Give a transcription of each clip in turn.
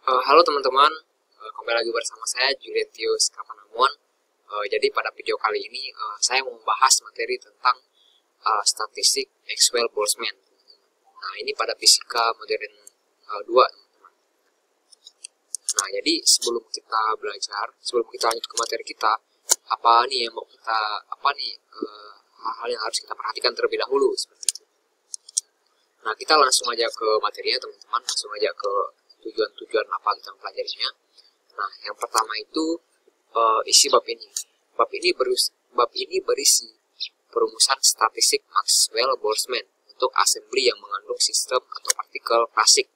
Halo teman-teman, kembali lagi bersama saya Julietius Kapanamuan. Jadi pada video kali ini saya mau membahas materi tentang statistik Maxwell-Boltzmann. Nah ini pada fisika modern 2 teman-teman. Nah jadi sebelum kita lanjut ke materi kita, apa nih yang mau kita, apa nih hal-hal yang harus kita perhatikan terlebih dahulu seperti itu. Nah kita langsung aja ke materinya teman-teman, langsung aja ke tujuan-tujuan apa kita mempelajarinya. Nah, yang pertama itu isi bab ini. Bab ini berisi perumusan statistik Maxwell-Boltzmann untuk assembly yang mengandung sistem atau partikel klasik.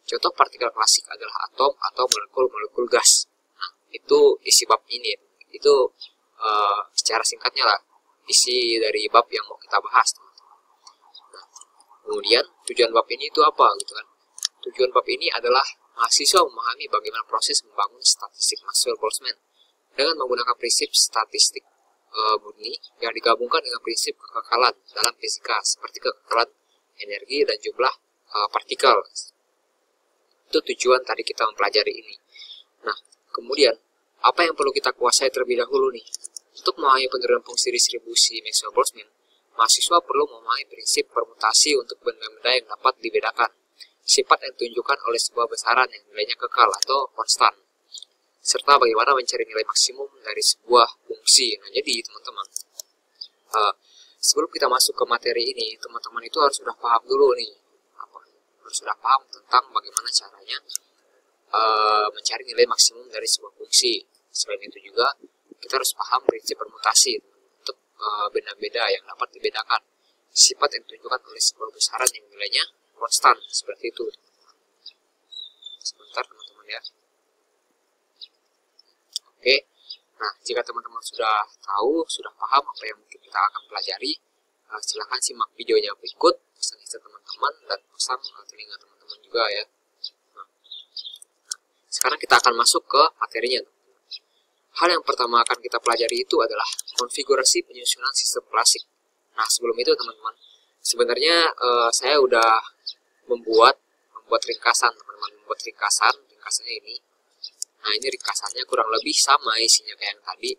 Contoh partikel klasik adalah atom atau molekul-molekul gas. Nah, itu isi bab ini. Itu secara singkatnya lah isi dari bab yang mau kita bahas. Nah, kemudian tujuan bab ini itu apa gitu kan? Tujuan bab ini adalah mahasiswa memahami bagaimana proses membangun statistik Maxwell-Boltzmann dengan menggunakan prinsip statistik murni yang digabungkan dengan prinsip kekekalan dalam fisika seperti kekekalan energi dan jumlah partikel. Itu tujuan tadi kita mempelajari ini. Nah, kemudian apa yang perlu kita kuasai terlebih dahulu nih? Untuk memahami penurunan fungsi distribusi Maxwell-Boltzmann, mahasiswa perlu memahami prinsip permutasi untuk benda-benda yang dapat dibedakan, sifat yang ditunjukkan oleh sebuah besaran yang nilainya kekal atau konstan, serta bagaimana mencari nilai maksimum dari sebuah fungsi. Nah, jadi teman-teman, sebelum kita masuk ke materi ini, teman-teman itu harus sudah paham dulu nih, harus sudah paham tentang bagaimana caranya mencari nilai maksimum dari sebuah fungsi. Selain itu juga, kita harus paham prinsip permutasi untuk benda-benda yang dapat dibedakan, sifat yang ditunjukkan oleh sebuah besaran yang nilainya konstan, seperti itu. Sebentar teman-teman ya. Oke, nah jika teman-teman sudah tahu, sudah paham apa yang mungkin kita akan pelajari, silahkan simak videonya berikut, pesan istri teman-teman dan pasang telinga teman-teman juga ya. Nah, sekarang kita akan masuk ke materinya. Hal yang pertama akan kita pelajari itu adalah konfigurasi penyusunan sistem klasik. Nah sebelum itu teman-teman, sebenarnya saya udah membuat ringkasan teman-teman, ringkasannya ini. Nah ini ringkasannya kurang lebih sama isinya kayak yang tadi,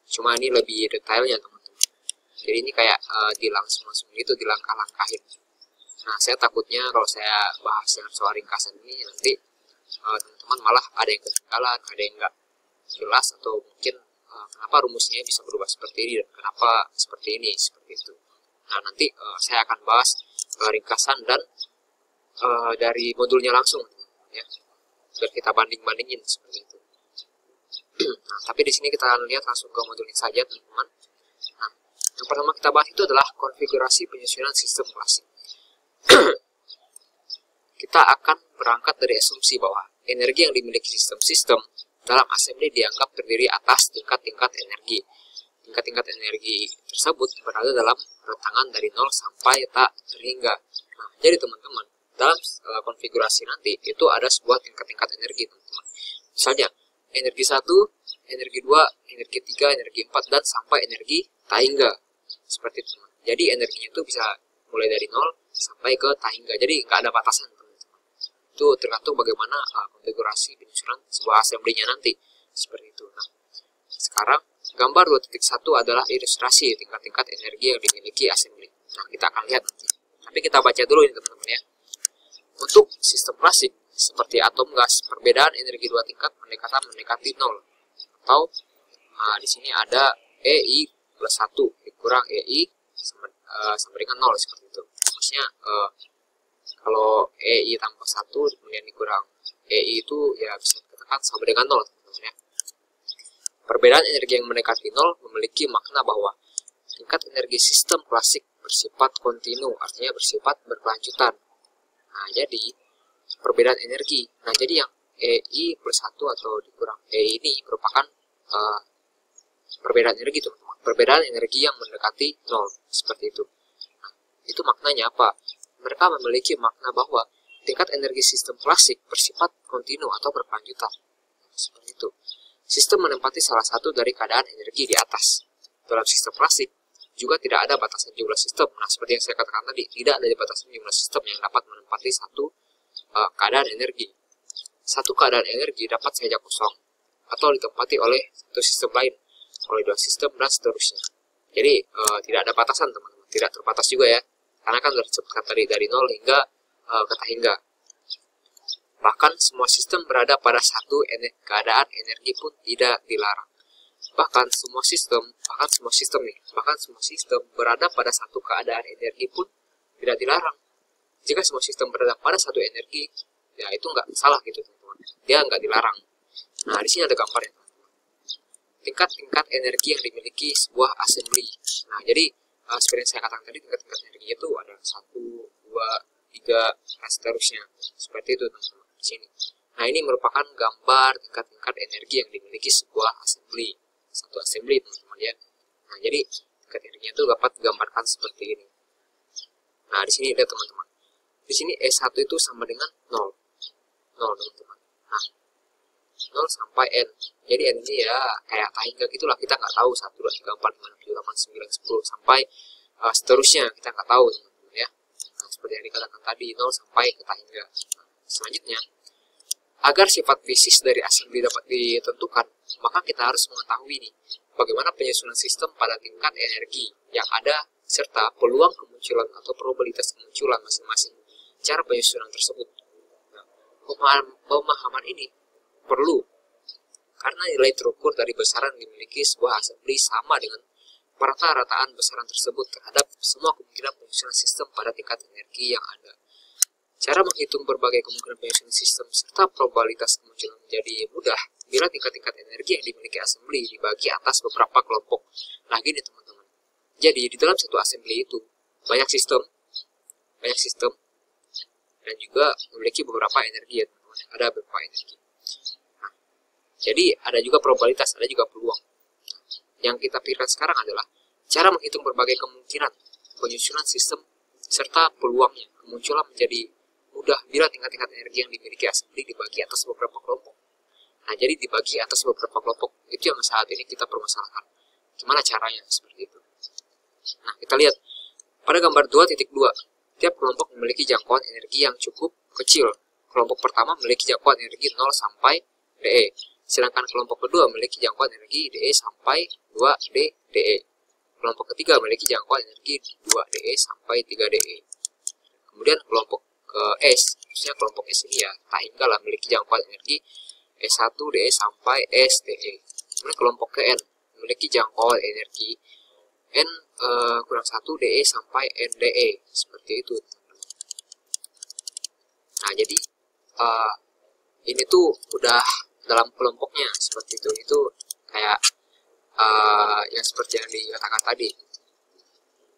cuma ini lebih detailnya teman-teman. Jadi ini kayak dilangsung gitu, dilangkah-langkahin. Nah saya takutnya kalau saya bahas yang soal ringkasan ini nanti teman-teman malah ada yang ketinggalan, ada yang nggak jelas, atau mungkin kenapa rumusnya bisa berubah seperti ini dan kenapa seperti ini, seperti itu. Nah nanti saya akan bahas ringkasan dan dari modulnya langsung ya, biar kita banding-bandingin seperti itu. Nah, tapi di sini kita akan lihat langsung ke modulnya saja teman-teman. Nah, yang pertama kita bahas itu adalah konfigurasi penyusunan sistem klasik. Kita akan berangkat dari asumsi bahwa energi yang dimiliki sistem-sistem dalam assembly dianggap terdiri atas tingkat-tingkat energi. Tingkat-tingkat energi tersebut berada dalam rentangan dari 0 sampai tak terhingga. Nah, jadi teman-teman, dalam konfigurasi nanti itu ada sebuah tingkat-tingkat energi, teman-teman. Misalnya, energi 1, energi 2, energi 3, energi 4, dan sampai energi tak hingga. Seperti itu, teman. Jadi energinya itu bisa mulai dari 0 sampai ke tak hingga. Jadi nggak ada batasan, teman-teman. Itu tergantung bagaimana konfigurasi penyusunan sebuah assembly-nya nanti. Seperti itu. Nah, sekarang gambar 2.1 adalah ilustrasi tingkat-tingkat energi yang dimiliki assembly. Nah, kita akan lihat nanti. Tapi kita baca dulu ini teman-teman ya. Untuk sistem klasik seperti atom gas, perbedaan energi dua tingkat mendekati 0. Atau di sini ada EI plus 1 dikurang EI sama dengan 0, seperti itu. Maksudnya kalau EI tambah 1 kemudian dikurang EI itu ya bisa dikatakan sama dengan 0, teman-teman ya. Perbedaan energi yang mendekati 0 memiliki makna bahwa tingkat energi sistem klasik bersifat kontinu, artinya bersifat berkelanjutan. Nah, jadi perbedaan energi. Nah, jadi yang EI plus 1 atau dikurang EI ini merupakan perbedaan energi, teman-teman. Perbedaan energi yang mendekati 0, seperti itu. Nah, itu maknanya apa? Mereka memiliki makna bahwa tingkat energi sistem klasik bersifat kontinu atau berkelanjutan. Seperti itu. Sistem menempati salah satu dari keadaan energi di atas. Dalam sistem klasik, juga tidak ada batasan jumlah sistem. Nah, seperti yang saya katakan tadi, tidak ada batasan jumlah sistem yang dapat menempati satu keadaan energi. satu keadaan energi dapat saja kosong atau ditempati oleh satu sistem lain, oleh dua sistem, dan seterusnya. Jadi tidak ada batasan teman-teman, tidak terbatas juga ya, karena kan sudah disebutkan tadi dari nol hingga kata hingga. Bahkan semua sistem berada pada satu keadaan energi pun tidak dilarang. Bahkan semua sistem berada pada satu keadaan energi pun tidak dilarang. Jika semua sistem berada pada satu energi, ya itu nggak salah gitu teman-teman. Dia nggak dilarang. Nah, di sini ada gambarnya teman-teman. Tingkat-tingkat energi yang dimiliki sebuah assembly. Nah, jadi seperti yang saya katakan tadi, tingkat-tingkat energi itu ada 1, 2, 3, dan seterusnya. Seperti itu teman-teman di sini. Nah, ini merupakan gambar tingkat-tingkat energi yang dimiliki sebuah assembly. Satu assembly teman-teman ya. Nah, jadi tingkat energinya itu dapat digambarkan seperti ini. Nah, di sini lihat teman-teman. Di sini E1 itu sama dengan 0. 0 teman-teman. Nah, 0 sampai N. Jadi N ini ya kayak tak hingga gitulah, kita nggak tahu 1, 2, 3, 4, 5, 6, 7, 8, 9, 10 sampai seterusnya, kita nggak tahu teman-teman ya. Nah, seperti yang dikatakan tadi, 0 sampai ke tak hingga. Nah, selanjutnya, agar sifat fisis dari assembly dapat ditentukan, maka kita harus mengetahui nih bagaimana penyusunan sistem pada tingkat energi yang ada serta peluang kemunculan atau probabilitas kemunculan masing-masing cara penyusunan tersebut. Nah, pemahaman ini perlu karena nilai terukur dari besaran yang dimiliki sebuah assembly sama dengan rata-rataan besaran tersebut terhadap semua kemungkinan penyusunan sistem pada tingkat energi yang ada. Cara menghitung berbagai kemungkinan penyusunan sistem serta probabilitas kemunculan menjadi mudah bila tingkat-tingkat energi yang dimiliki assembly dibagi atas beberapa kelompok. Nah, gini teman-teman. Jadi di dalam satu assembly itu banyak sistem dan juga memiliki beberapa energi ya teman-teman. Ada beberapa energi. Nah, jadi ada juga probabilitas, ada juga peluang. Yang kita pikirkan sekarang adalah cara menghitung berbagai kemungkinan penyusunan sistem serta peluangnya kemunculan menjadi mudah bila tingkat-tingkat energi yang dimiliki assembly dibagi atas beberapa kelompok. Nah, jadi dibagi atas beberapa kelompok itu yang saat ini kita permasalahkan. Gimana caranya seperti itu? Nah, kita lihat pada gambar 2.2, tiap kelompok memiliki jangkauan energi yang cukup kecil. Kelompok pertama memiliki jangkauan energi 0 sampai DE, sedangkan kelompok kedua memiliki jangkauan energi DE sampai 2D DE. Kelompok ketiga memiliki jangkauan energi 2DE sampai 3DE. Kemudian kelompok ke S, khususnya kelompok S ini ya, tak hingga lah memiliki jangkauan energi S1 DE sampai SDE. Kemudian kelompok ke N memiliki jangkauan energi N kurang 1 DE sampai NDE, seperti itu. Nah, jadi ini tuh udah dalam kelompoknya seperti itu. Itu kayak yang seperti yang dikatakan tadi,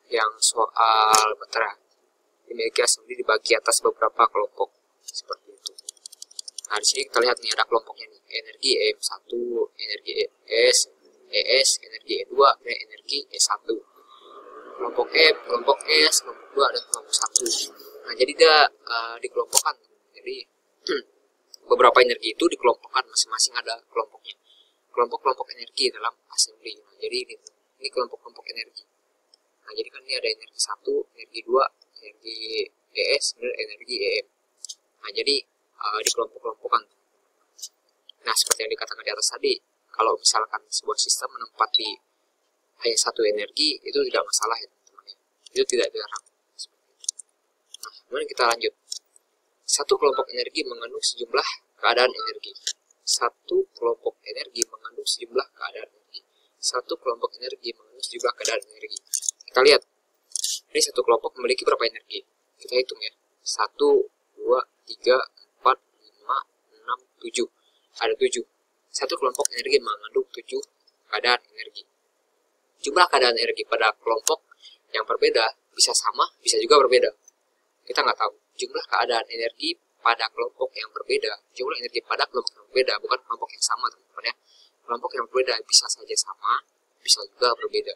yang soal baterai dimiliki assembly dibagi atas beberapa kelompok seperti itu. Nah, di sini kita lihat nih ada kelompoknya nih, energi EM1, energi ES, energi E2, dan energi E1. Kelompok M, kelompok S, kelompok 2, dan kelompok 1. Nah, jadi dia dikelompokkan. Jadi beberapa energi itu dikelompokkan, masing-masing ada kelompoknya. Kelompok-kelompok energi dalam assembly. Nah, jadi ini kelompok-kelompok energi. Nah, jadi kan ini ada energi 1, energi 2, energi ES, dan energi EM. Nah, jadi dikelompok-kelompokkan. Nah, seperti yang dikatakan di atas tadi, kalau misalkan sebuah sistem menempati hanya satu energi, itu tidak masalah ya teman-teman ya. Itu tidak dilarang. Nah, kemudian kita lanjut. Satu kelompok energi mengandung sejumlah keadaan energi. Satu kelompok energi mengandung sejumlah keadaan energi. Satu kelompok energi mengandung sejumlah keadaan energi. Kita lihat. Ini satu kelompok memiliki berapa energi? Kita hitung ya. 1, 2, 3, 4, 5, 6, 7. Ada 7. Satu kelompok energi mengandung 7 keadaan energi. Jumlah keadaan energi pada kelompok yang berbeda bisa sama, bisa juga berbeda. Kita nggak tahu. Jumlah keadaan energi pada kelompok yang berbeda, jumlah energi pada kelompok yang berbeda, bukan kelompok yang sama teman-teman ya. Kelompok yang berbeda bisa saja sama, bisa juga berbeda.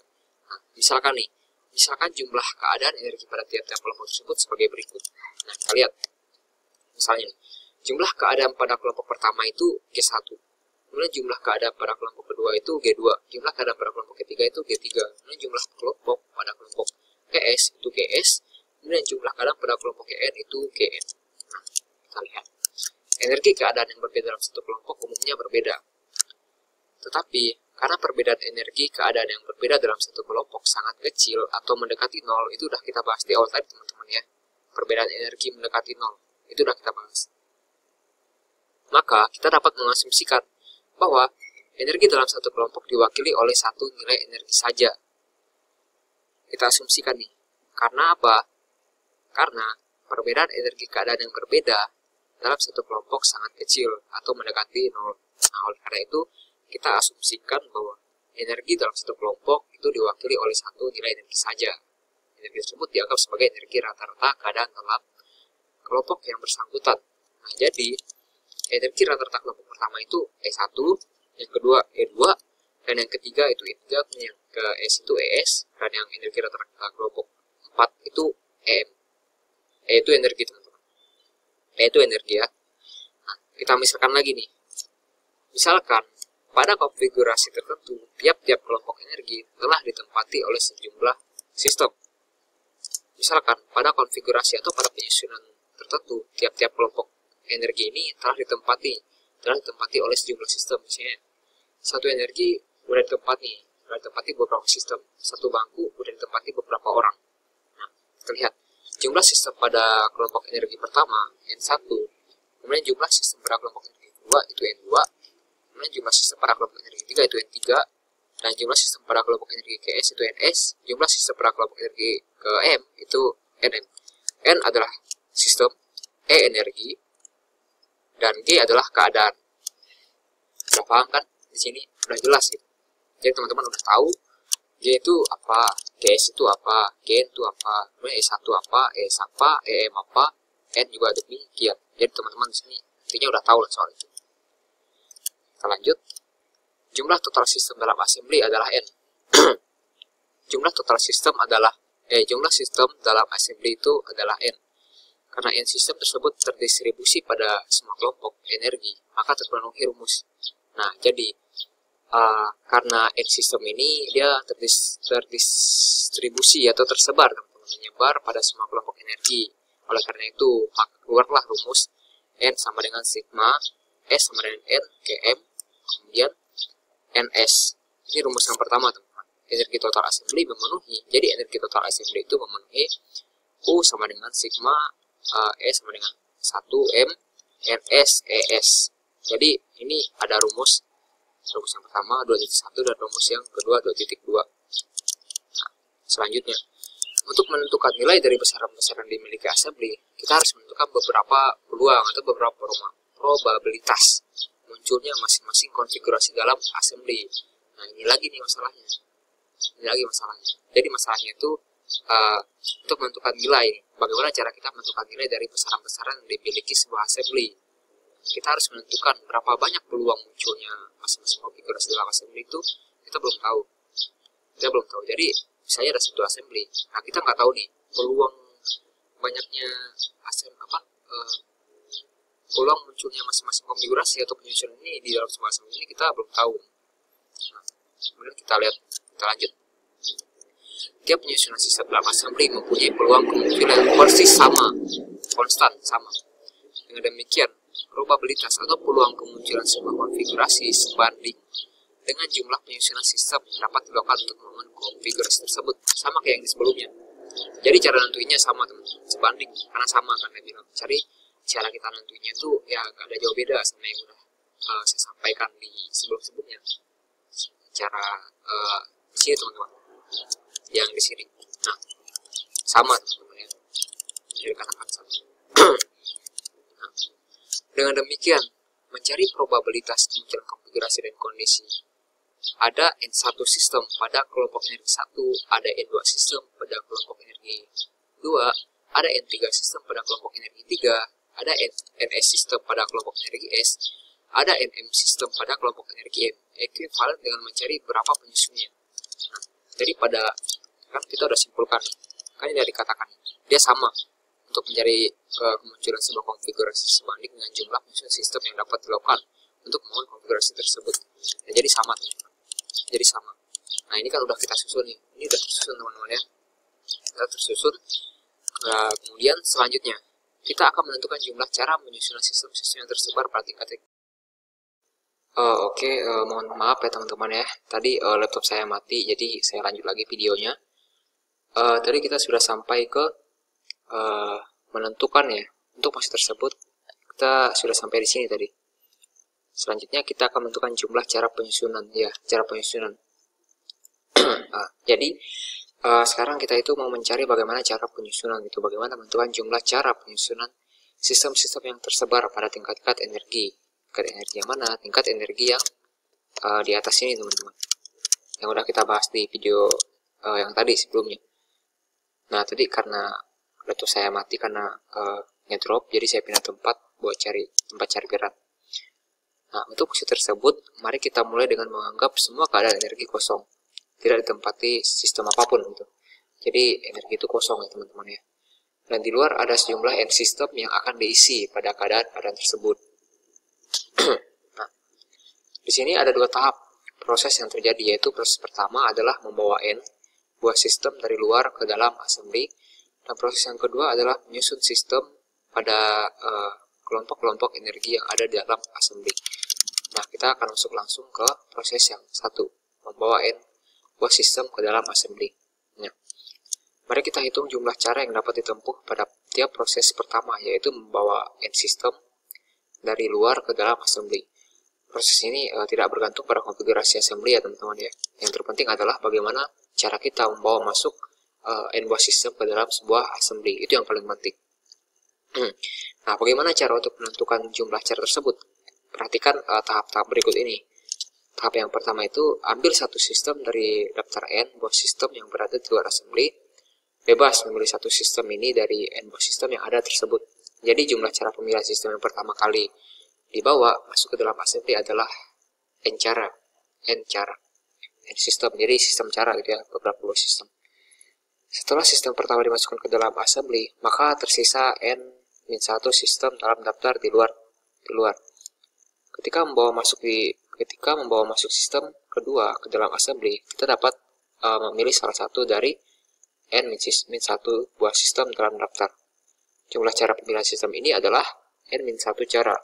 Nah, misalkan jumlah keadaan energi pada tiap-tiap kelompok tersebut sebagai berikut. Nah, kita lihat. Misalnya nih, jumlah keadaan pada kelompok pertama itu G1. Kemudian jumlah keadaan pada kelompok kedua itu G2. Jumlah keadaan pada kelompok ketiga itu G3. Kemudian jumlah kelompok pada kelompok GS itu GS. Kemudian jumlah keadaan pada kelompok GN itu GN. Nah, kita lihat. Energi keadaan yang berbeda dalam satu kelompok umumnya berbeda. Tetapi, karena perbedaan energi keadaan yang berbeda dalam satu kelompok sangat kecil atau mendekati nol, itu udah kita bahas di awal tadi teman-teman ya. Perbedaan energi mendekati nol, itu udah kita bahas. Maka, kita dapat mengasumsikan bahwa energi dalam satu kelompok diwakili oleh satu nilai energi saja. Kita asumsikan nih. Karena apa? Karena perbedaan energi keadaan yang berbeda dalam satu kelompok sangat kecil atau mendekati nol. Nah, oleh karena itu, kita asumsikan bahwa energi dalam satu kelompok itu diwakili oleh satu nilai energi saja. Energi tersebut dianggap sebagai energi rata-rata keadaan dalam kelompok yang bersangkutan. Nah, jadi energi rata-rata kelompok pertama itu E1, yang kedua E2, dan yang ketiga itu E3, yang ke S itu ES, dan yang energi rata-rata kelompok 4 itu EM. E itu energi teman-teman. E itu energi ya. Nah, kita misalkan lagi nih. Misalkan pada konfigurasi tertentu, tiap-tiap kelompok energi telah ditempati oleh sejumlah sistem. Misalkan pada konfigurasi atau pada penyusunan tertentu, tiap-tiap kelompok energi ini telah ditempati oleh sejumlah sistem. Misalnya, satu energi udah ditempati beberapa sistem. Satu bangku udah ditempati beberapa orang. Nah, kita lihat jumlah sistem pada kelompok energi pertama N1, kemudian jumlah sistem pada kelompok energi kedua itu N2, kemudian jumlah sistem pada kelompok energi ketiga itu N3, dan jumlah sistem pada kelompok energi ke S itu NS, jumlah sistem pada kelompok energi ke M itu NM. N adalah sistem, E energi, dan G adalah keadaan. Udah paham kan? Di sini udah jelas gitu. Jadi teman-teman udah tahu G itu apa, GS itu apa, G itu apa, kemudian E1 apa, ES apa, EM apa, N juga demikian. Jadi teman-teman di sini intinya udah tahu lah soal itu. Kita lanjut. Jumlah total sistem dalam assembly adalah N. Jumlah sistem dalam assembly itu adalah N. Karena N sistem tersebut terdistribusi pada semua kelompok energi, maka terpenuhi rumus. Nah, jadi karena N sistem ini dia terdistribusi atau tersebar, menyebar pada semua kelompok energi. Oleh karena itu, maka keluarlah rumus N sama dengan sigma, S sama dengan N ke M, kemudian NS. Ini rumus yang pertama, teman-teman. Energi total assembly memenuhi. Jadi energi total assembly itu memenuhi U sama dengan sigma, E sama dengan 1 M, NS, ES. Jadi ini ada rumus yang pertama 2.1 dan rumus yang kedua 2.2. Nah, selanjutnya, untuk menentukan nilai dari besaran-besaran dimiliki assembly, kita harus menentukan beberapa peluang atau beberapa probabilitas munculnya masing-masing konfigurasi dalam assembly. Nah, ini lagi masalahnya. Jadi masalahnya itu untuk menentukan nilai. Bagaimana cara kita menentukan nilai dari besaran-besaran yang dimiliki sebuah assembly? Kita harus menentukan berapa banyak peluang munculnya masing-masing konfigurasi dalam assembly itu kita belum tahu. Jadi misalnya ada satu assembly, nah kita nggak tahu nih peluang banyaknya peluang munculnya masing-masing konfigurasi atau penyusunan ini di dalam sebuah assembly ini kita belum tahu. Nah, kemudian kita lanjut. Tiap penyusunan sistem dalam assembly mempunyai peluang kemungkinan konstan sama. Dengan demikian, probabilitas atau peluang kemunculan sebuah konfigurasi sebanding dengan jumlah penyusunan sistem yang dapat dilakukan untuk membangun konfigurasi tersebut, sama kayak yang di sebelumnya. Jadi cara nentuinnya sama, teman-teman, sebanding, karena sama kan dia bilang. Cari cara kita nentuinnya itu ya gak ada jauh beda sama yang udah saya sampaikan di sebelum-sebelumnya. Cara di sini teman-teman, yang di sini. Nah, sama teman-teman ya. Jadi katakan sama. Dengan demikian, mencari probabilitas kemunculan konfigurasi dan kondisi. Ada N1 sistem pada kelompok energi 1, ada N2 sistem pada kelompok energi 2, ada N3 sistem pada kelompok energi 3, ada NS sistem pada kelompok energi S, ada NM sistem pada kelompok energi M. Ekuivalen dengan mencari berapa penyusunnya. Nah, jadi kan kita udah simpulkan, kan ini udah dikatakan, dia sama. Untuk mencari kemunculan sebuah konfigurasi sebanding dengan jumlah penyusunan sistem yang dapat dilakukan untuk membangun konfigurasi tersebut. Nah, jadi sama, teman-teman. Jadi sama. Nah, ini kan udah kita susun nih. Ini udah tersusun, teman-teman ya. Kita tersusun. Kemudian selanjutnya kita akan menentukan jumlah cara menyusun sistem-sistem yang tersebar pada tingkat. Mohon maaf ya teman-teman ya. Tadi laptop saya mati, jadi saya lanjut lagi videonya. Tadi kita sudah sampai ke menentukan ya. Untuk masuk tersebut, kita sudah sampai di sini tadi. Selanjutnya kita akan menentukan jumlah cara penyusunan ya, cara penyusunan. Jadi sekarang kita itu mau mencari bagaimana cara penyusunan itu, bagaimana menentukan jumlah cara penyusunan sistem-sistem yang tersebar pada tingkat-tingkat energi. Tingkat energi yang mana? Tingkat energi yang di atas ini teman-teman. Yang udah kita bahas di video yang tadi sebelumnya. Nah tadi karena laptop saya mati karena ngedrop, jadi saya pindah tempat buat cari tempat chargeran. Nah, untuk fungsi tersebut, mari kita mulai dengan menganggap semua keadaan energi kosong. Tidak ditempati sistem apapun gitu. Jadi, energi itu kosong ya teman-teman ya. Dan di luar ada sejumlah end system yang akan diisi pada keadaan tersebut. Nah, di sini ada dua tahap proses yang terjadi, yaitu proses pertama adalah membawa N, buah sistem dari luar ke dalam assembly. Dan proses yang kedua adalah menyusun sistem pada kelompok-kelompok energi yang ada di dalam assembly. Nah, kita akan masuk langsung ke proses yang satu, membawa N buah sistem ke dalam assembly. Nah, mari kita hitung jumlah cara yang dapat ditempuh pada tiap proses pertama, yaitu membawa N sistem dari luar ke dalam assembly. Proses ini tidak bergantung pada konfigurasi assembly ya teman-teman ya. Yang terpenting adalah bagaimana cara kita membawa masuk N buah sistem ke dalam sebuah assembly. Itu yang paling penting. Nah, bagaimana cara untuk menentukan jumlah cara tersebut? Perhatikan tahap-tahap berikut ini. Tahap yang pertama itu, ambil satu sistem dari daftar N buah sistem yang berada di luar assembly. Bebas memilih satu sistem ini dari N buah sistem yang ada tersebut. Jadi jumlah cara pemilihan sistem yang pertama kali dibawa masuk ke dalam assembly adalah N cara. N sistem. Jadi sistem cara gitu ya, beberapa buah sistem. Setelah sistem pertama dimasukkan ke dalam assembly, maka tersisa N-1 sistem dalam daftar di luar. Ketika membawa masuk sistem kedua ke dalam assembly, kita dapat memilih salah satu dari N-1 buah sistem dalam daftar. Jumlah cara pemilihan sistem ini adalah N-1 cara.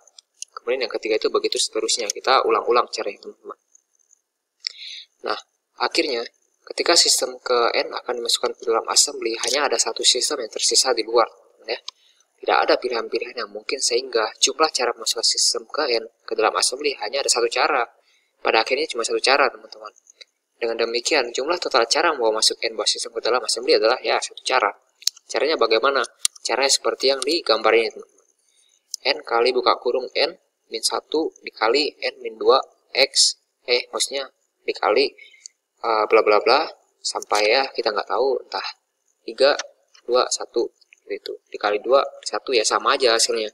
Kemudian yang ketiga itu begitu seterusnya. Kita ulang-ulang caranya teman-teman. Nah, akhirnya ketika sistem ke N akan dimasukkan ke dalam assembly, hanya ada satu sistem yang tersisa di luar. Ya. Tidak ada pilihan-pilihan yang mungkin sehingga jumlah cara memasukkan sistem ke N ke dalam assembly hanya ada satu cara. Pada akhirnya cuma satu cara teman-teman. Dengan demikian, jumlah total cara membawa masuk N buah sistem ke dalam assembly adalah ya satu cara. Caranya bagaimana? Caranya seperti yang digambar ini teman-teman. N kali buka kurung N-1 dikali N-2 X, maksudnya dikali bla bla bla sampai ya kita nggak tahu entah 3, 2, 1 itu dikali 2, 1 ya sama aja hasilnya.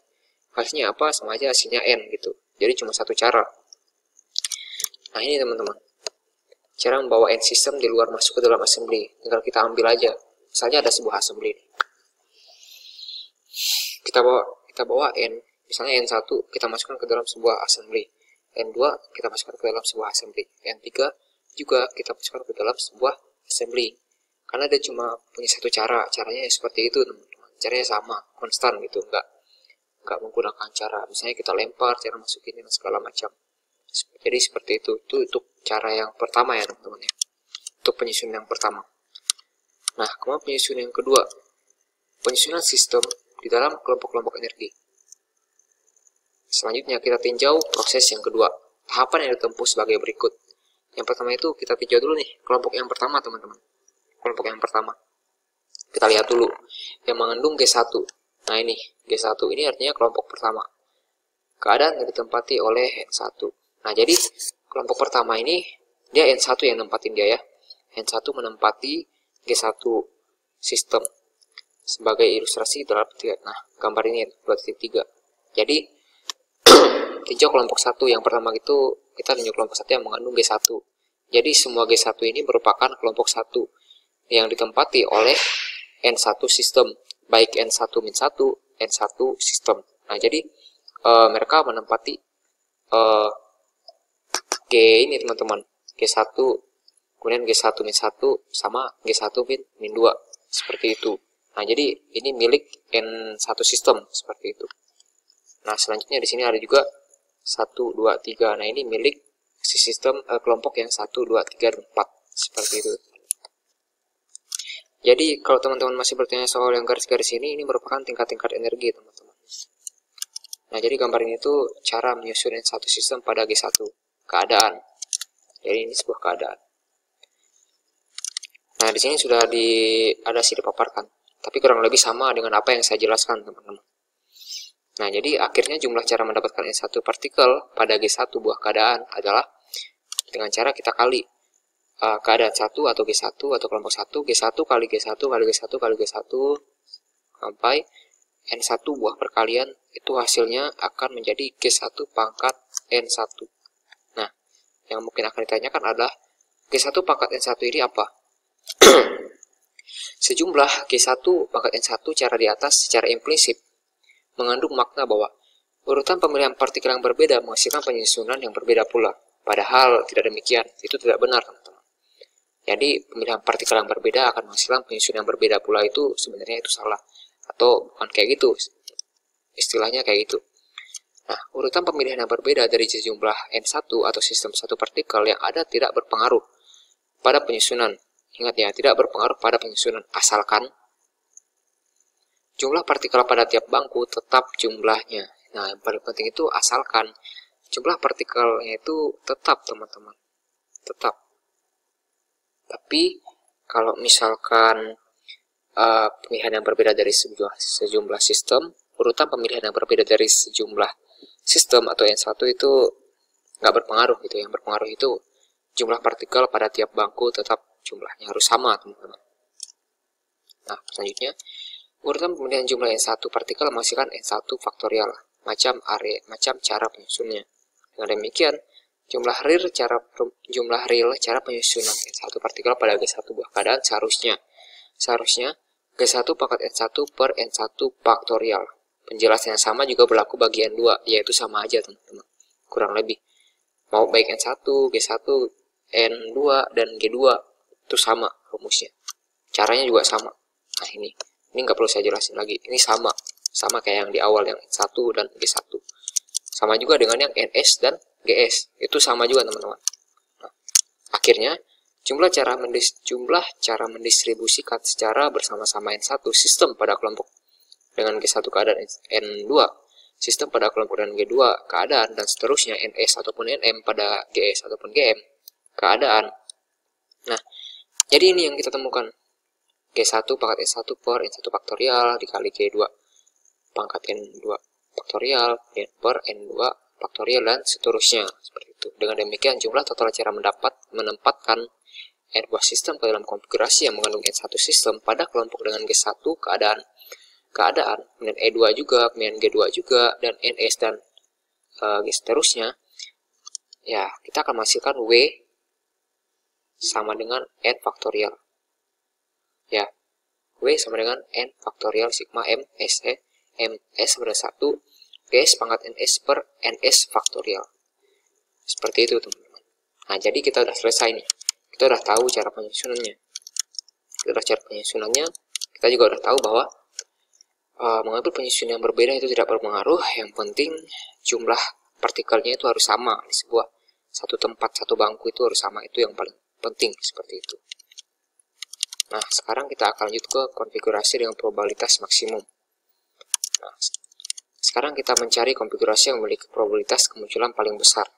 Hasilnya apa? Sama aja hasilnya N gitu. Jadi cuma satu cara. Nah ini teman-teman, cara membawa N sistem di luar masuk ke dalam assembly. Tinggal kita ambil aja. Misalnya ada sebuah assembly. Kita bawa N, misalnya N1 kita masukkan ke dalam sebuah assembly. N2 kita masukkan ke dalam sebuah assembly. N3 juga kita masukkan ke dalam sebuah assembly. Karena dia cuma punya satu cara. Caranya seperti itu teman-teman. Caranya sama, konstan gitu, nggak menggunakan cara misalnya kita lempar, cara masukin dan segala macam. Jadi seperti itu untuk cara yang pertama ya teman-teman ya, untuk penyusunan yang pertama. Nah, kemudian penyusunan yang kedua, penyusunan sistem di dalam kelompok-kelompok energi. Selanjutnya kita tinjau proses yang kedua, tahapan yang ditempuh sebagai berikut. Yang pertama itu kita tinjau dulu nih, kelompok yang pertama teman-teman. Kelompok yang pertama. Kita lihat dulu yang mengandung G1. Nah ini G1 ini artinya kelompok pertama. Keadaan yang ditempati oleh N1. Nah jadi kelompok pertama ini dia N1 yang nempatin dia ya. N1 menempati G1 sistem. Sebagai ilustrasi dalam nah gambar ini 2.3. Jadi tinjau kelompok 1 yang pertama itu kita tinjau kelompok 1 yang mengandung G1. Jadi semua G1 ini merupakan kelompok 1 yang ditempati oleh N1 sistem, baik N1-1, N1 sistem. Nah, jadi mereka menempati G ini teman-teman, G1, kemudian G1-1 sama G1-2, seperti itu. Nah, jadi ini milik N1 sistem seperti itu. Nah, selanjutnya di sini ada juga 1, 2, 3. Nah, ini milik si sistem kelompok yang 1, 2, 3, dan 4 seperti itu. Jadi kalau teman-teman masih bertanya soal yang garis-garis ini merupakan tingkat-tingkat energi, teman-teman. Nah, jadi gambar ini tuh cara menyusun satu sistem pada G1, keadaan. Jadi ini sebuah keadaan. Nah, di sini sudah ada sih dipaparkan, tapi kurang lebih sama dengan apa yang saya jelaskan, teman-teman. Nah, jadi akhirnya jumlah cara mendapatkan N1 partikel pada G1 buah keadaan adalah dengan cara kita kali keadaan 1 atau G1 atau kelompok 1, G1 kali G1 kali G1 kali G1 sampai N1 buah perkalian, itu hasilnya akan menjadi G1 pangkat N1. Nah, yang mungkin akan ditanyakan adalah G1 pangkat N1 ini apa? Sejumlah G1 pangkat N1 cara di atas secara implisit mengandung makna bahwa urutan pemilihan partikel yang berbeda menghasilkan penyusunan yang berbeda pula. Padahal tidak demikian, itu tidak benar, teman-teman. Jadi pemilihan partikel yang berbeda akan menghasilkan penyusunan yang berbeda pula, itu sebenarnya itu salah. Atau bukan kayak gitu, istilahnya kayak gitu. Nah, urutan pemilihan yang berbeda dari sejumlah N1 atau sistem satu partikel yang ada tidak berpengaruh pada penyusunan. Ingat ya, tidak berpengaruh pada penyusunan, asalkan jumlah partikel pada tiap bangku tetap jumlahnya. Nah, yang paling penting itu asalkan jumlah partikelnya itu tetap, teman-teman. Tetap. Tapi kalau misalkan pemilihan yang berbeda dari sejumlah sistem, urutan pemilihan yang berbeda dari sejumlah sistem atau N1 itu nggak berpengaruh gitu. Yang berpengaruh itu jumlah partikel pada tiap bangku tetap jumlahnya harus sama, teman-teman. Nah, selanjutnya urutan pemilihan jumlah N1 partikel menghasilkan N1 faktorial, macam cara penyusunnya. Dengan demikian, jumlah real cara penyusunan N1 partikel pada G1 buah keadaan seharusnya G1 pangkat N1 per N1 faktorial. Penjelasan yang sama juga berlaku bagi N2, yaitu sama aja, teman-teman. Kurang lebih. Mau baik N1, G1, N2, dan G2, itu sama rumusnya. Caranya juga sama. Nah, ini nggak perlu saya jelasin lagi. Ini sama kayak yang di awal, yang N1 dan G1. Sama juga dengan yang NS dan GS. Itu sama juga, teman-teman. Nah, akhirnya, jumlah cara mendistribusikan secara bersama-sama N1 sistem pada kelompok dengan G1 keadaan N2, sistem pada kelompok dengan G2 keadaan, dan seterusnya NS ataupun NM pada GS ataupun GM keadaan. Nah, jadi ini yang kita temukan. G1 pangkat N1 per N1 faktorial dikali G2 pangkat N2 faktorial per N2 faktorial, dan seterusnya seperti itu. Dengan demikian, jumlah total cara menempatkan N buah sistem ke dalam konfigurasi yang mengandung N1 sistem pada kelompok dengan G1 keadaan, kemudian E2 juga, kemudian G2 juga, dan NS dan seterusnya. Ya, kita akan menghasilkan W sama dengan N faktorial. Ya, W sama dengan N faktorial sigma MS. MS sama dengan 1 GS pangkat NS per NS faktorial. Seperti itu, teman-teman. Nah, jadi kita udah selesai nih. Kita udah tahu cara penyusunannya. Kita juga udah tahu bahwa mengambil penyusunan yang berbeda itu tidak berpengaruh. Yang penting jumlah partikelnya itu harus sama. Di sebuah satu tempat, satu bangku itu harus sama. Itu yang paling penting, seperti itu. Nah, sekarang kita akan lanjut ke konfigurasi dengan probabilitas maksimum. Nah, sekarang kita mencari konfigurasi yang memiliki probabilitas kemunculan paling besar.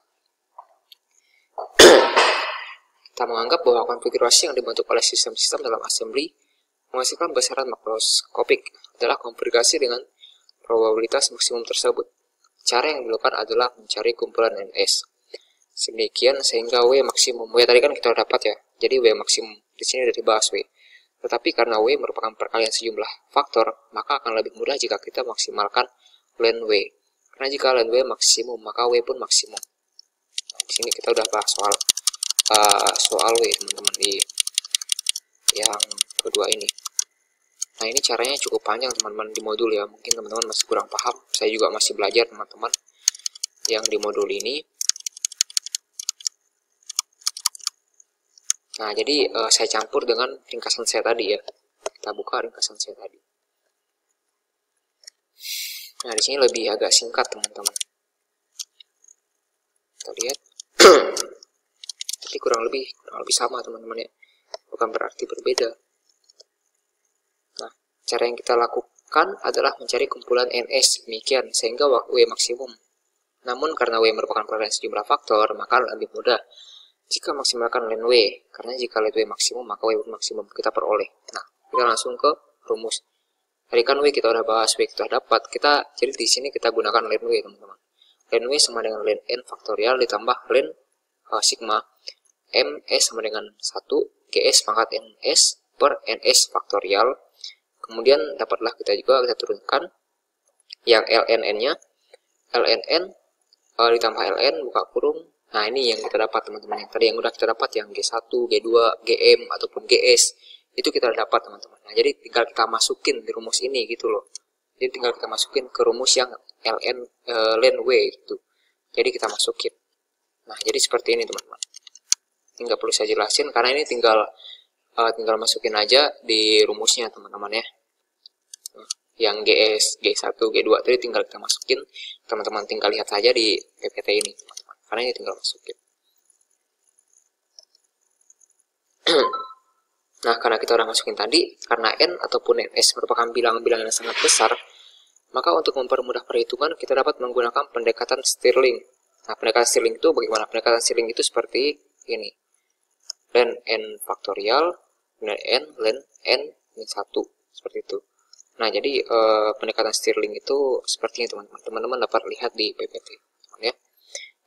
Kita menganggap bahwa konfigurasi yang dibentuk oleh sistem-sistem dalam assembly menghasilkan besaran makroskopik adalah konfigurasi dengan probabilitas maksimum tersebut. Cara yang dilakukan adalah mencari kumpulan NS. Sedemikian sehingga W maksimum. W tadi kan kita dapat ya. Jadi W maksimum. Di sini sudah dibahas W. Tetapi karena W merupakan perkalian sejumlah faktor, maka akan lebih mudah jika kita maksimalkan len W. Karena jika len W maksimum, maka W pun maksimum. Nah, di sini kita udah bahas soal W, teman-teman, di yang kedua ini. Nah, ini caranya cukup panjang, teman-teman, di modul ya. Mungkin teman-teman masih kurang paham. Saya juga masih belajar, teman-teman, yang di modul ini. Nah, jadi saya campur dengan ringkasan saya tadi ya. Kita buka ringkasan saya tadi. Nah, di sini lebih agak singkat, teman-teman. Kita lihat. Tapi kurang lebih sama, teman-teman ya. Bukan berarti berbeda. Nah, cara yang kita lakukan adalah mencari kumpulan NS demikian sehingga W maksimum. Namun karena W merupakan perolehan sejumlah faktor, maka lebih mudah jika maksimalkan len W. Karena jika len W maksimum, maka W maksimum kita peroleh. Nah, kita langsung ke rumus. Tadi kan W kita udah bahas, W kita dapat. Jadi di sini kita gunakan len W, teman-teman. Len W sama dengan len N faktorial ditambah len sigma MS sama dengan 1 GS pangkat NS per NS faktorial. Kemudian dapatlah kita turunkan yang LNN-nya. LNN ditambah LN buka kurung. Nah, ini yang kita dapat, teman-teman. Yang tadi yang udah kita dapat, yang G1, G2, GM, ataupun GS. Itu kita dapat, teman-teman. Nah, jadi tinggal kita masukin di rumus ini, gitu loh. Jadi tinggal kita masukin ke rumus yang len W, gitu. Jadi kita masukin. Nah, jadi seperti ini, teman-teman. Tinggal perlu saya jelasin, karena ini tinggal masukin aja di rumusnya, teman-teman ya. Yang GS, G1, G2 tadi tinggal kita masukin. Teman-teman tinggal lihat saja di PPT ini, teman-teman. Karena ini tinggal masukin. Nah, karena kita udah masukin tadi, karena N ataupun NS merupakan bilangan-bilangan yang sangat besar, maka untuk mempermudah perhitungan, kita dapat menggunakan pendekatan Stirling. Nah, pendekatan Stirling itu bagaimana? Pendekatan Stirling itu seperti ini. Len N faktorial, len N min 1. Seperti itu. Nah, jadi pendekatan Stirling itu seperti ini, teman-teman. Teman-teman dapat lihat di PPT. Ya.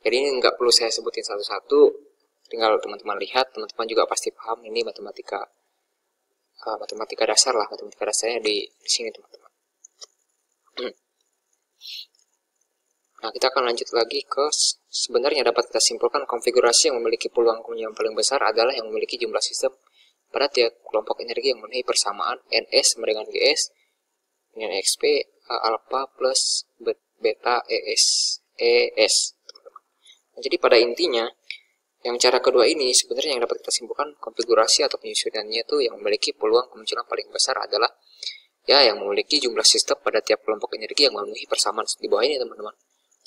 Jadi ini nggak perlu saya sebutin satu-satu. Tinggal teman-teman lihat, teman-teman juga pasti paham ini matematika dasar lah, matematika dasarnya di sini, teman-teman. Nah, kita akan lanjut lagi ke sebenarnya dapat kita simpulkan konfigurasi yang memiliki peluang yang paling besar adalah yang memiliki jumlah sistem pada tiap kelompok energi yang memenuhi persamaan NS sama dengan GS dengan XP alpha plus beta ES. Nah, jadi pada intinya yang cara kedua ini sebenarnya yang dapat kita simpulkan konfigurasi atau penyusunannya itu yang memiliki peluang kemunculan paling besar adalah ya yang memiliki jumlah sistem pada tiap kelompok energi yang memenuhi persamaan di bawah ini, teman-teman.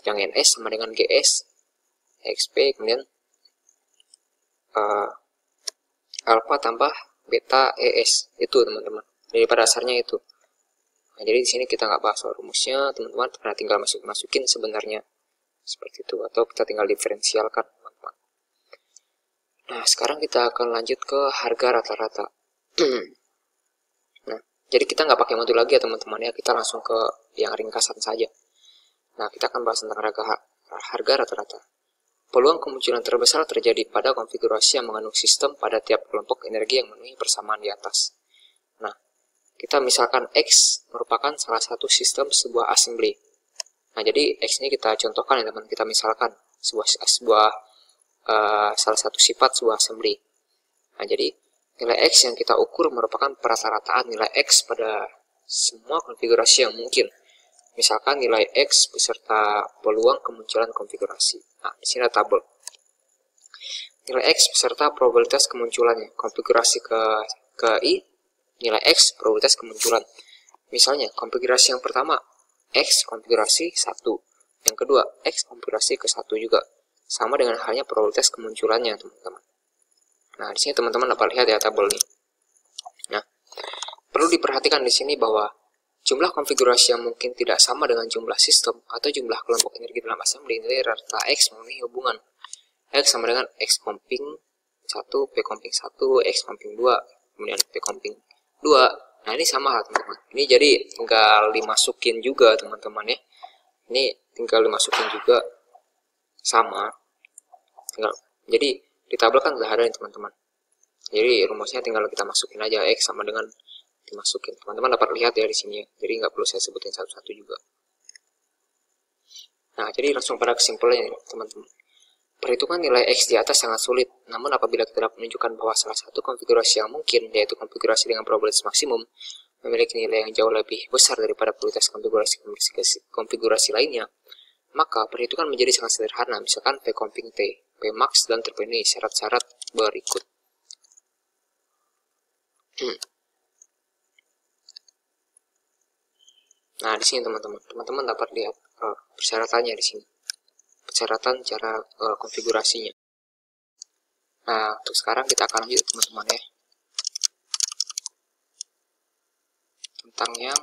Yang NS sama dengan GS, XP, kemudian alpha tambah beta ES itu, teman-teman. Jadi pada dasarnya itu. Nah, jadi di sini kita nggak bahas soal rumusnya, teman-teman, karena tinggal masukin sebenarnya seperti itu, atau kita tinggal diferensialkan, teman-teman. Nah, sekarang kita akan lanjut ke harga rata-rata. Nah, jadi kita nggak pakai modul lagi ya, teman-teman ya, kita langsung ke yang ringkasan saja. Nah, kita akan bahas tentang harga rata-rata. Peluang kemunculan terbesar terjadi pada konfigurasi yang mengandung sistem pada tiap kelompok energi yang memenuhi persamaan di atas. Nah, kita misalkan X merupakan salah satu sistem sebuah assembly. Nah, jadi X ini kita contohkan ya, teman. Kita misalkan salah satu sifat sebuah assembly. Nah, jadi nilai X yang kita ukur merupakan perata-rataan nilai X pada semua konfigurasi yang mungkin. Misalkan nilai X beserta peluang kemunculan konfigurasi. Nah, di sini ada tabel. Nilai X beserta probabilitas kemunculannya. Konfigurasi ke I, nilai X, probabilitas kemunculan. Misalnya, konfigurasi yang pertama, X konfigurasi 1. Yang kedua, X konfigurasi ke 1 juga. Sama dengan halnya probabilitas kemunculannya, teman-teman. Nah, di sini teman-teman dapat lihat ya tabel ini. Nah, perlu diperhatikan di sini bahwa jumlah konfigurasi yang mungkin tidak sama dengan jumlah sistem atau jumlah kelompok energi dalam assembly nilai rata X memenuhi hubungan X sama dengan X pumping 1, P pumping 1, X pumping 2, kemudian P pumping 2. Nah, ini sama teman-teman. Ini jadi tinggal dimasukin juga, teman-teman ya. Ini tinggal dimasukin juga sama. Jadi di tabel kan udah ada nih, teman-teman. Jadi rumusnya tinggal kita masukin aja, X sama dengan dimasukin. Teman-teman dapat lihat ya di sini ya. Jadi nggak perlu saya sebutin satu-satu juga. Nah, jadi langsung pada kesimpulannya, teman-teman. Perhitungan nilai X di atas sangat sulit. Namun apabila kita dapat menunjukkan bahwa salah satu konfigurasi yang mungkin, yaitu konfigurasi dengan probabilitas maksimum, memiliki nilai yang jauh lebih besar daripada probabilitas konfigurasi lainnya, maka perhitungan menjadi sangat sederhana. Misalkan P comping T, P max dan terpenuhi syarat-syarat berikut. Nah, di sini teman-teman dapat lihat persyaratannya di sini. Persyaratan cara konfigurasinya. Nah, untuk sekarang kita akan lanjut teman-teman ya. Tentang yang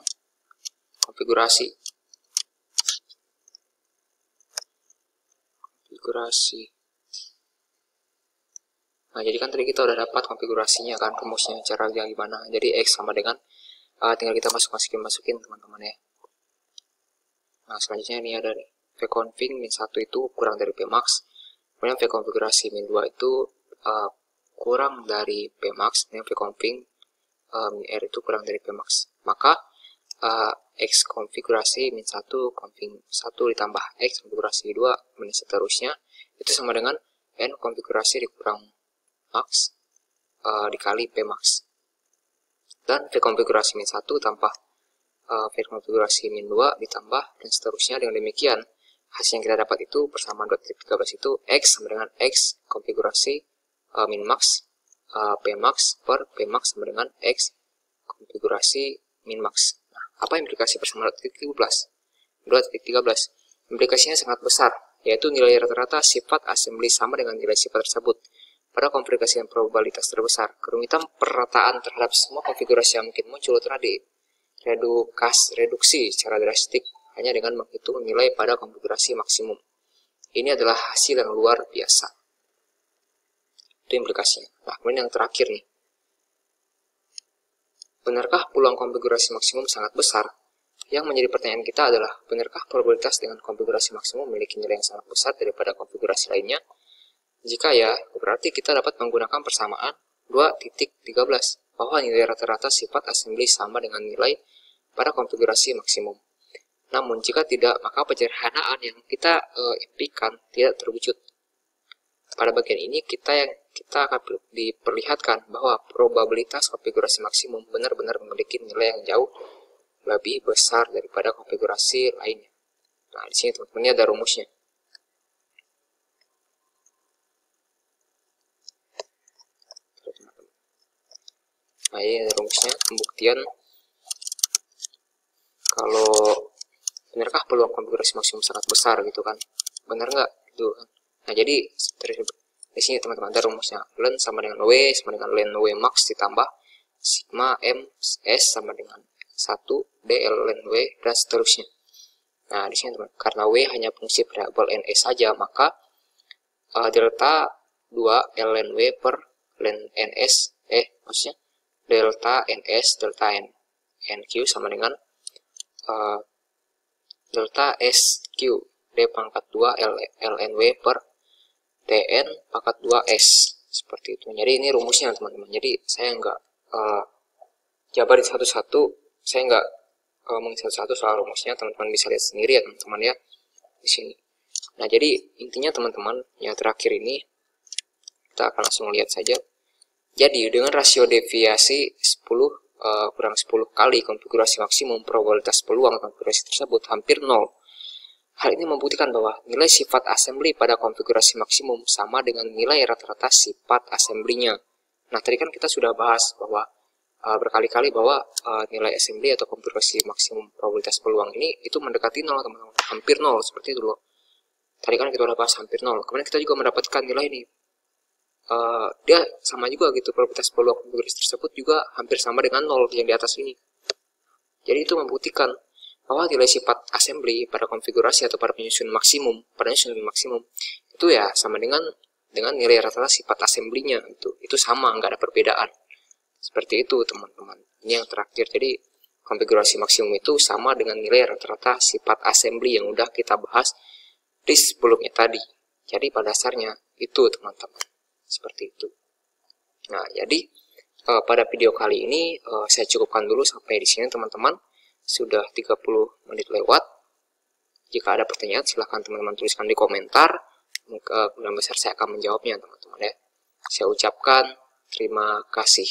konfigurasi. Nah, jadi kan tadi kita udah dapat konfigurasinya kan, rumusnya cara gimana. Jadi X sama dengan tinggal kita masukin teman-teman ya. Nah, selanjutnya ini ada nih, vconfig min 1 itu kurang dari Pmax. Kemudian vkonfigurasi min 2 itu kurang dari Pmax. Kemudian vconfig min R itu kurang dari Pmax. Maka X konfigurasi min 1 config 1 ditambah X konfigurasi 2 min seterusnya itu sama dengan N konfigurasi dikurang Max dikali Pmax. Dan vkonfigurasi min 1 tambah vkonfigurasi min 2 ditambah dan seterusnya. Dengan demikian hasil yang kita dapat itu persamaan 2.13 itu X sama dengan X konfigurasi min max Pmax per Pmax sama dengan X konfigurasi min max. Nah, apa implikasi persamaan 2.13? Implikasinya sangat besar, yaitu nilai rata-rata sifat assembly sama dengan nilai sifat tersebut. Pada konfigurasi yang probabilitas terbesar, kerumitan perataan terhadap semua konfigurasi yang mungkin muncul telah reduksi secara drastik hanya dengan menghitung nilai pada konfigurasi maksimum. Ini adalah hasil yang luar biasa. Itu implikasinya. Nah, kemudian yang terakhir nih. Benarkah peluang konfigurasi maksimum sangat besar? Yang menjadi pertanyaan kita adalah, benarkah probabilitas dengan konfigurasi maksimum memiliki nilai yang sangat besar daripada konfigurasi lainnya? Jika ya, berarti kita dapat menggunakan persamaan 2.13, bahwa nilai rata-rata sifat assembly sama dengan nilai pada konfigurasi maksimum. Namun, jika tidak, maka penyederhanaan yang kita impikan tidak terwujud. Pada bagian ini, kita akan diperlihatkan bahwa probabilitas konfigurasi maksimum benar-benar memiliki nilai yang jauh lebih besar daripada konfigurasi lainnya. Nah, di sini teman-teman, ini ada rumusnya. Nah, ini ada rumusnya, pembuktian kalau benarkah peluang konfigurasi maksimum sangat besar gitu kan. Benar nggak? Gitu kan. Nah, jadi di sini teman-teman ada rumusnya. Len sama dengan W sama dengan len W max ditambah sigma M S sama dengan 1 DL len W dan seterusnya. Nah, di sini teman, karena W hanya fungsi variabel NS saja, maka delta 2 L len W per len NS maksudnya delta NS delta NQ sama dengan delta SQ D pangkat 2 LNW per TN pangkat 2 S. Seperti itu. Jadi ini rumusnya teman-teman. Jadi saya nggak jabarin satu-satu. Saya nggak ngomongin satu-satu soal rumusnya. Teman-teman bisa lihat sendiri ya teman-teman ya. Di sini. Nah, jadi intinya teman-teman, yang terakhir ini kita akan langsung lihat saja. Jadi dengan rasio deviasi 10 kurang 10 kali konfigurasi maksimum, probabilitas peluang konfigurasi tersebut hampir 0. Hal ini membuktikan bahwa nilai sifat assembly pada konfigurasi maksimum sama dengan nilai rata-rata sifat assembly-nya. Nah, tadi kan kita sudah bahas bahwa berkali-kali bahwa nilai assembly atau konfigurasi maksimum probabilitas peluang ini itu mendekati 0 teman-teman, hampir 0 seperti itu loh. Tadi kan kita udah bahas hampir 0. Kemudian kita juga mendapatkan nilai ini. Dia sama juga gitu, probabilitas peluang konfigurasi tersebut juga hampir sama dengan 0 yang di atas ini. Jadi itu membuktikan bahwa nilai sifat assembly pada konfigurasi atau pada penyusun maksimum, itu ya sama dengan nilai rata-rata sifat assembly-nya itu sama, nggak ada perbedaan. Seperti itu teman-teman. Ini yang terakhir. Jadi konfigurasi maksimum itu sama dengan nilai rata-rata sifat assembly yang udah kita bahas di sebelumnya tadi. Jadi pada dasarnya itu teman-teman. Seperti itu. Nah, jadi pada video kali ini saya cukupkan dulu sampai di sini teman-teman. Sudah 30 menit lewat. Jika ada pertanyaan silahkan teman-teman tuliskan di komentar. Kemungkinan besar saya akan menjawabnya teman-teman ya. Saya ucapkan terima kasih.